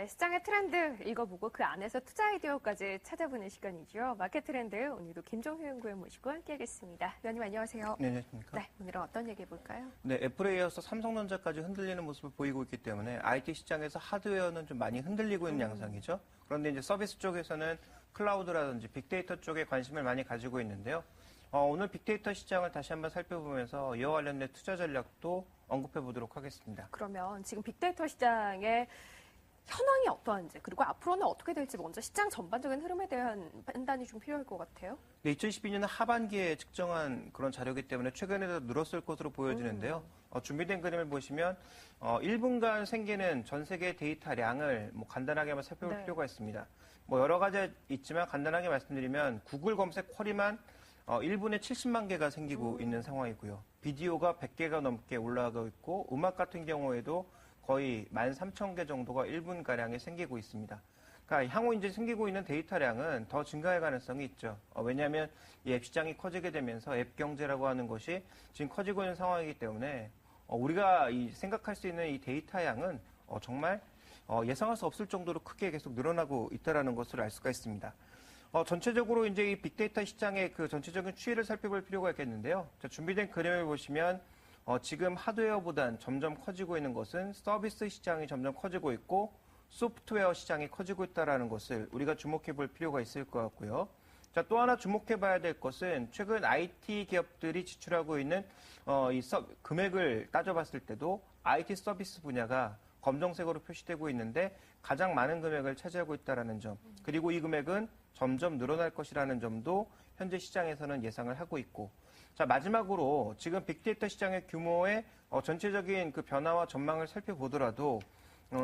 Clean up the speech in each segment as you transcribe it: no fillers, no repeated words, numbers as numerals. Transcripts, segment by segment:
네, 시장의 트렌드 읽어보고 그 안에서 투자 아이디어까지 찾아보는 시간이죠. 마켓 트렌드 오늘도 김종휘 연구원 모시고 함께하겠습니다. 위원님 안녕하세요. 네, 안녕하십니까. 네, 오늘은 어떤 얘기 해볼까요? 네, 애플에 이어서 삼성전자까지 흔들리는 모습을 보이고 있기 때문에 IT 시장에서 하드웨어는 좀 많이 흔들리고 있는 양상이죠. 그런데 이제 서비스 쪽에서는 클라우드라든지 빅데이터 쪽에 관심을 많이 가지고 있는데요. 오늘 빅데이터 시장을 다시 한번 살펴보면서 이와 관련된 투자 전략도 언급해 보도록 하겠습니다. 그러면 지금 빅데이터 시장의 현황이 어떠한지 그리고 앞으로는 어떻게 될지 먼저 시장 전반적인 흐름에 대한 판단이 좀 필요할 것 같아요. 네, 2012년 하반기에 측정한 그런 자료이기 때문에 최근에도 늘었을 것으로 보여지는데요. 준비된 그림을 보시면 1분간 생기는 전 세계 데이터량을 간단하게 한번 살펴볼 필요가 있습니다. 여러 가지 있지만 간단하게 말씀드리면 구글 검색 쿼리만 1분에 70만 개가 생기고 있는 상황이고요. 비디오가 100개가 넘게 올라가고 있고 음악 같은 경우에도 거의 13,000개 정도가 1분가량에 생기고 있습니다. 그러니까 향후 이제 생기고 있는 데이터량은 더 증가할 가능성이 있죠. 왜냐하면 이 앱 시장이 커지게 되면서 앱 경제라고 하는 것이 지금 커지고 있는 상황이기 때문에 우리가 생각할 수 있는 이 데이터량은 정말 예상할 수 없을 정도로 크게 계속 늘어나고 있다는 것을 알 수가 있습니다. 전체적으로 이제 이 빅데이터 시장의 그 전체적인 추이를 살펴볼 필요가 있겠는데요. 자, 준비된 그림을 보시면 지금 하드웨어보단 점점 커지고 있는 것은 서비스 시장이 점점 커지고 있고 소프트웨어 시장이 커지고 있다는 것을 우리가 주목해 볼 필요가 있을 것 같고요. 자, 또 하나 주목해 봐야 될 것은 최근 IT 기업들이 지출하고 있는 금액을 따져봤을 때도 IT 서비스 분야가 검정색으로 표시되고 있는데 가장 많은 금액을 차지하고 있다는 점, 그리고 이 금액은 점점 늘어날 것이라는 점도 현재 시장에서는 예상을 하고 있고, 자, 마지막으로 지금 빅데이터 시장의 규모의 전체적인 그 변화와 전망을 살펴보더라도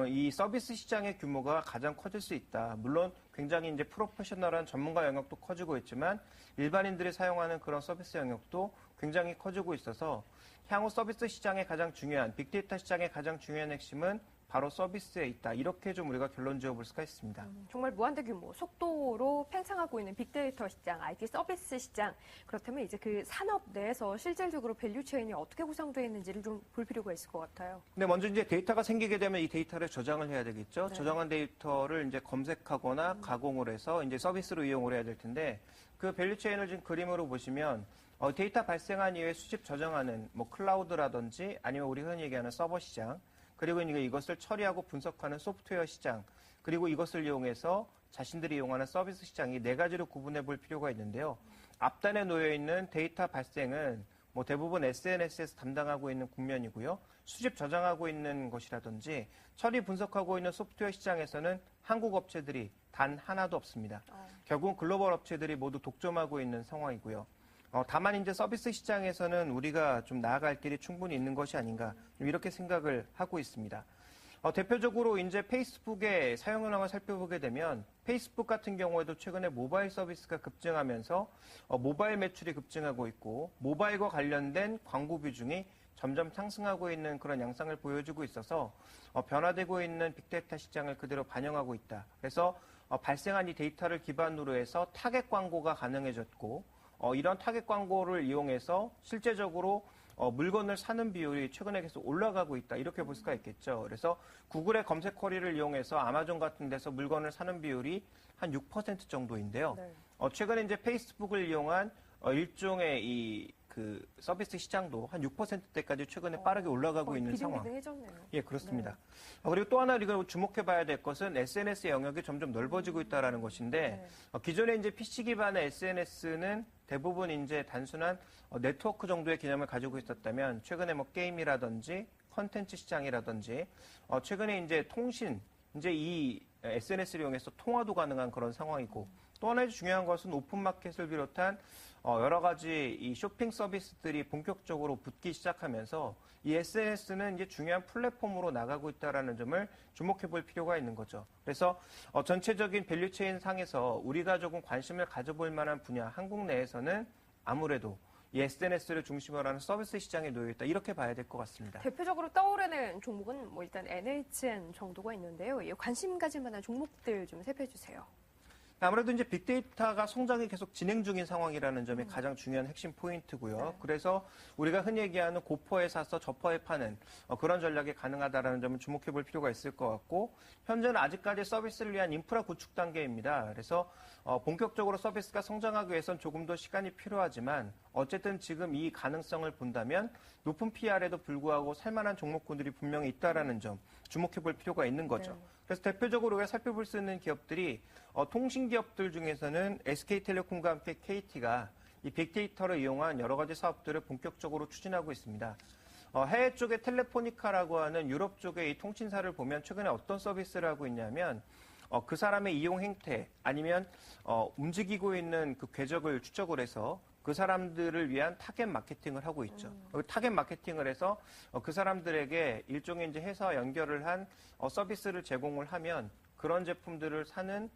이 서비스 시장의 규모가 가장 커질 수 있다. 물론 굉장히 이제 프로페셔널한 전문가 영역도 커지고 있지만 일반인들이 사용하는 그런 서비스 영역도 굉장히 커지고 있어서 향후 서비스 시장의 가장 중요한 빅데이터 시장의 가장 중요한 핵심은 바로 서비스에 있다. 이렇게 좀 우리가 결론 지어볼 수가 있습니다. 정말 무한대 규모, 속도로 팽창하고 있는 빅데이터 시장, IT 서비스 시장. 그렇다면 이제 그 산업 내에서 실질적으로 밸류 체인이 어떻게 구성되어 있는지를 좀 볼 필요가 있을 것 같아요. 네, 먼저 이제 데이터가 생기게 되면 이 데이터를 저장을 해야 되겠죠. 네. 저장한 데이터를 이제 검색하거나 가공을 해서 이제 서비스로 이용을 해야 될 텐데 그 밸류 체인을 지금 그림으로 보시면 데이터 발생한 이후에 수집 저장하는 클라우드라든지 아니면 우리 흔히 얘기하는 서버 시장, 그리고 이것을 처리하고 분석하는 소프트웨어 시장, 그리고 이것을 이용해서 자신들이 이용하는 서비스 시장이 네 가지로 구분해 볼 필요가 있는데요. 앞단에 놓여 있는 데이터 발생은 대부분 SNS에서 담당하고 있는 국면이고요. 수집 저장하고 있는 것이라든지 처리 분석하고 있는 소프트웨어 시장에서는 한국 업체들이 단 하나도 없습니다. 결국 글로벌 업체들이 모두 독점하고 있는 상황이고요. 다만 이제 서비스 시장에서는 우리가 좀 나아갈 길이 충분히 있는 것이 아닌가 이렇게 생각을 하고 있습니다. 대표적으로 이제 페이스북의 사용 현황을 살펴보게 되면 페이스북 같은 경우에도 최근에 모바일 서비스가 급증하면서 모바일 매출이 급증하고 있고 모바일과 관련된 광고 비중이 점점 상승하고 있는 그런 양상을 보여주고 있어서 변화되고 있는 빅데이터 시장을 그대로 반영하고 있다. 그래서 발생한 이 데이터를 기반으로 해서 타겟 광고가 가능해졌고 이런 타겟 광고를 이용해서 실제적으로 물건을 사는 비율이 최근에 계속 올라가고 있다. 이렇게 볼 수가 있겠죠. 그래서 구글의 검색 쿼리를 이용해서 아마존 같은 데서 물건을 사는 비율이 한 6% 정도인데요. 네. 최근에 이제 페이스북을 이용한 일종의 그 서비스 시장도 한 6%대까지 최근에 빠르게 올라가고 있는 상황. 비등비등해졌네요. 예, 그렇습니다. 네. 그리고 또 하나 우리가 주목해 봐야 될 것은 SNS 영역이 점점 넓어지고 있다는 것인데 기존에 이제 PC 기반의 SNS는 대부분 이제 단순한 네트워크 정도의 개념을 가지고 있었다면 최근에 게임이라든지 컨텐츠 시장이라든지 최근에 이제 통신 이제 이 SNS를 이용해서 통화도 가능한 그런 상황이고 또 하나 중요한 것은 오픈마켓을 비롯한 여러 가지 이 쇼핑 서비스들이 본격적으로 붙기 시작하면서 이 SNS는 이제 중요한 플랫폼으로 나가고 있다는 점을 주목해 볼 필요가 있는 거죠. 그래서 전체적인 밸류체인 상에서 우리가 조금 관심을 가져볼 만한 분야, 한국 내에서는 아무래도 이 SNS를 중심으로 하는 서비스 시장에 놓여 있다. 이렇게 봐야 될 것 같습니다. 대표적으로 떠오르는 종목은 일단 NHN 정도가 있는데요. 관심 가질 만한 종목들 좀 살펴주세요. 아무래도 이제 빅데이터가 성장이 계속 진행 중인 상황이라는 점이 가장 중요한 핵심 포인트고요. 네. 그래서 우리가 흔히 얘기하는 고퍼에 사서 저퍼에 파는 그런 전략이 가능하다라는 점을 주목해 볼 필요가 있을 것 같고, 현재는 아직까지 서비스를 위한 인프라 구축 단계입니다. 그래서 본격적으로 서비스가 성장하기 위해선 조금 더 시간이 필요하지만, 어쨌든 지금 이 가능성을 본다면 높은 PR에도 불구하고 살만한 종목군들이 분명히 있다라는 점 주목해 볼 필요가 있는 거죠. 네. 그래서 대표적으로 우리가 살펴볼 수 있는 기업들이 통신 기업들 중에서는 SK텔레콤과 함께 KT가 이 빅데이터를 이용한 여러 가지 사업들을 본격적으로 추진하고 있습니다. 해외 쪽에 텔레포니카라고 하는 유럽 쪽의 이 통신사를 보면 최근에 어떤 서비스를 하고 있냐면 그 사람의 이용 행태 아니면 움직이고 있는 그 궤적을 추적을 해서 그 사람들을 위한 타겟 마케팅을 하고 있죠. 타겟 마케팅을 해서 그 사람들에게 일종의 이제 회사와 연결을 한 서비스를 제공을 하면 그런 제품들을 사는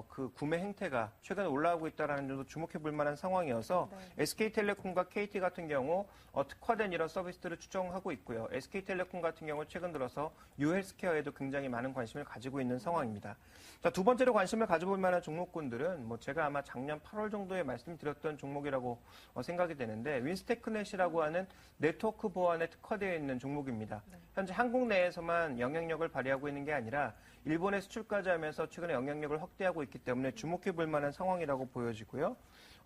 그 구매 행태가 최근에 올라오고 있다는 점도 주목해 볼 만한 상황이어서 네. SK텔레콤과 KT 같은 경우 특화된 이런 서비스들을 추정하고 있고요. SK텔레콤 같은 경우 최근 들어서 유헬스케어에도 굉장히 많은 관심을 가지고 있는 상황입니다. 자, 두 번째로 관심을 가져볼 만한 종목군들은 제가 아마 작년 8월 정도에 말씀드렸던 종목이라고 생각이 되는데, 윈스테크넷이라고 하는 네트워크 보안에 특화되어 있는 종목입니다. 현재 한국 내에서만 영향력을 발휘하고 있는 게 아니라 일본에 수출까지 하면서 최근에 영향력을 확대하고 있기 때문에 주목해 볼 만한 상황이라고 보여지고요.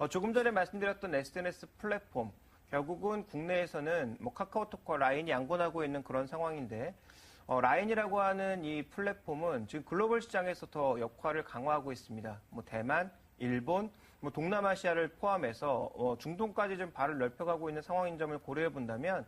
조금 전에 말씀드렸던 SNS 플랫폼, 결국은 국내에서는 카카오톡과 라인이 양분하고 있는 그런 상황인데, 라인이라고 하는 이 플랫폼은 지금 글로벌 시장에서 더 역할을 강화하고 있습니다. 대만, 일본, 동남아시아를 포함해서 중동까지 좀 발을 넓혀가고 있는 상황인 점을 고려해 본다면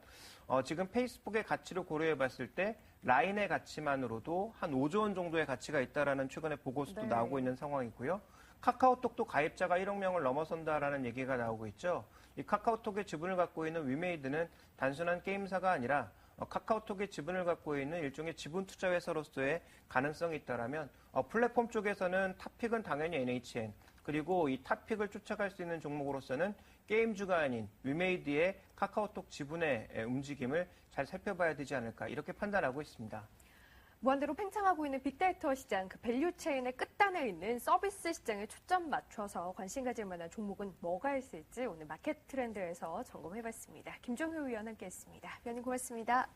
지금 페이스북의 가치를 고려해 봤을 때 라인의 가치만으로도 한 5조 원 정도의 가치가 있다라는 최근에 보고서도 네. 나오고 있는 상황이고요. 카카오톡도 가입자가 1억 명을 넘어선다라는 얘기가 나오고 있죠. 이 카카오톡의 지분을 갖고 있는 위메이드는 단순한 게임사가 아니라 카카오톡의 지분을 갖고 있는 일종의 지분 투자 회사로서의 가능성이 있다라면 플랫폼 쪽에서는 탑픽은 당연히 NHN, 그리고 이 탑픽을 쫓아갈 수 있는 종목으로서는 게임주가 아닌 위메이드의 카카오톡 지분의 움직임을 잘 살펴봐야 되지 않을까, 이렇게 판단하고 있습니다. 무한대로 팽창하고 있는 빅데이터 시장, 그 밸류 체인의 끝단에 있는 서비스 시장에 초점 맞춰서 관심 가질 만한 종목은 뭐가 있을지 오늘 마켓 트렌드에서 점검해봤습니다. 김종효 위원 함께했습니다. 위원님 고맙습니다.